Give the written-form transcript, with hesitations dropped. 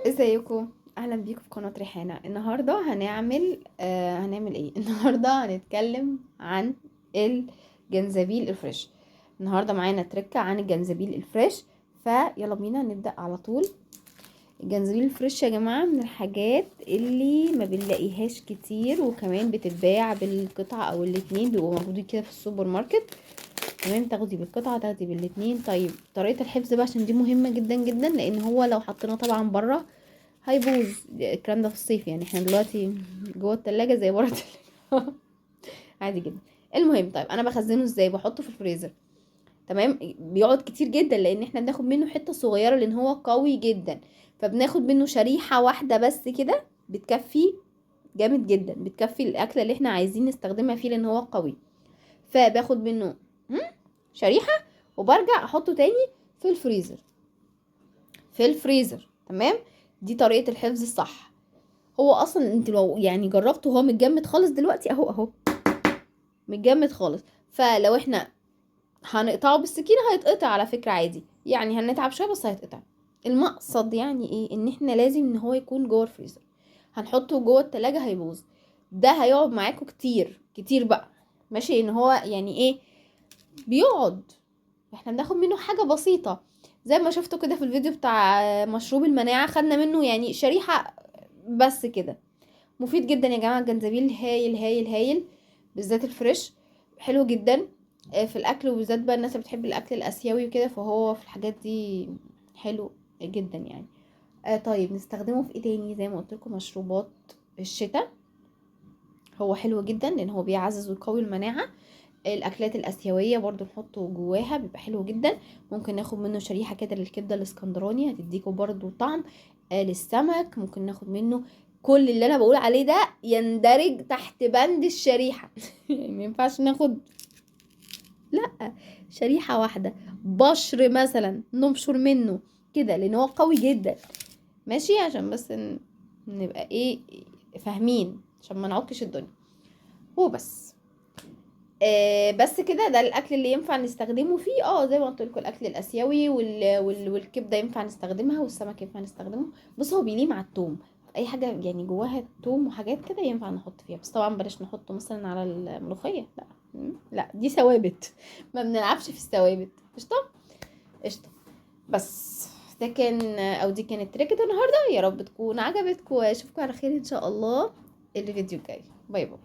ازيكم؟ اهلا بيكم في قناة ريحانة. النهاردة هنعمل ايه؟ النهاردة هنتكلم عن الجنزبيل الفريش. النهاردة معانا تركة عن الجنزبيل الفريش، فيلا بينا نبدأ على طول. الجنزبيل الفريش يا جماعة من الحاجات اللي ما بنلاقيهاش كتير، وكمان بتتباع بالقطعة او الاتنين، بيبقوا موجودين كده في السوبر ماركت. تمام، تاخدي بالقطعة تاخدي بالاتنين. طيب طريقة الحفظ بقى، عشان دي مهمة جدا جدا، لان هو لو حطيناه طبعا بره هيبوظ. الكلام ده في الصيف، يعني احنا دلوقتي جوه التلاجة زي بره التلاجة. عادي جدا. المهم، طيب انا بخزنه ازاي؟ بحطه في الفريزر. تمام، بيقعد كتير جدا لان احنا بناخد منه حتة صغيرة لان هو قوي جدا. فبناخد منه شريحة واحدة بس كده بتكفي جامد جدا، بتكفي الاكلة اللي احنا عايزين نستخدمها فيه لان هو قوي. فباخد منه شريحة وبرجع احطه تاني في الفريزر. تمام. دي طريقة الحفظ الصح. هو اصلا انت لو يعني جربته هو متجمد خالص دلوقتي، اهو متجمد خالص. فلو احنا هنقطعه بالسكينة هيتقطع على فكرة عادي، يعني هنتعب شوية بس هيتقطع. المقصد يعني ايه؟ ان احنا لازم ان هو يكون جوه الفريزر. هنحطه جوه التلاجة هيبوظ. ده هيقعد معاكم كتير كتير بقى. ماشي، ان هو يعني ايه؟ بيقعد. احنا بناخد منه حاجة بسيطة، زي ما شفتوا كده في الفيديو بتاع مشروب المناعة، خدنا منه يعني شريحة بس كده. مفيد جدا يا جماعه، الجنزبيل هايل هايل هايل، بالذات الفريش. حلو جدا في الاكل، وبالذات بقى الناس اللي بتحب الاكل الاسيوي وكده، فهو في الحاجات دي حلو جدا يعني. طيب نستخدمه في ايه تاني؟ زي ما قلت لكم مشروبات الشتاء، هو حلو جدا لان هو بيعزز ويقوي المناعه. الاكلات الاسيويه برضو نحطه جواها بيبقى حلو جدا. ممكن ناخد منه شريحه كده للكبده الاسكندراني، هتديكوا برضو طعم. للسمك ممكن ناخد منه. كل اللي انا بقول عليه ده يندرج تحت بند الشريحه. يعني ما ينفعش ناخد لا شريحه واحده. بشر مثلا نبشر منه كده لان هو قوي جدا. ماشي، عشان بس نبقى ايه، فاهمين، عشان ما نعكش الدنيا. هو بس بس كده، ده الاكل اللي ينفع نستخدمه فيه. زي ما قلت لكم الاكل الاسيوي والكبده ينفع نستخدمها، والسمك ينفع نستخدمه. بص هو بيليه مع التوم، اي حاجه يعني جواها توم وحاجات كده ينفع نحط فيها، بس طبعا بلاش نحطه مثلا على الملوخيه، لا. لا دي ثوابت. ما بنلعبش في الثوابت. قشطه قشطه. بس ده كان او دي كانت تركة النهارده، يا رب تكون عجبتكم، واشوفكم على خير ان شاء الله الفيديو الجاي. باي باي.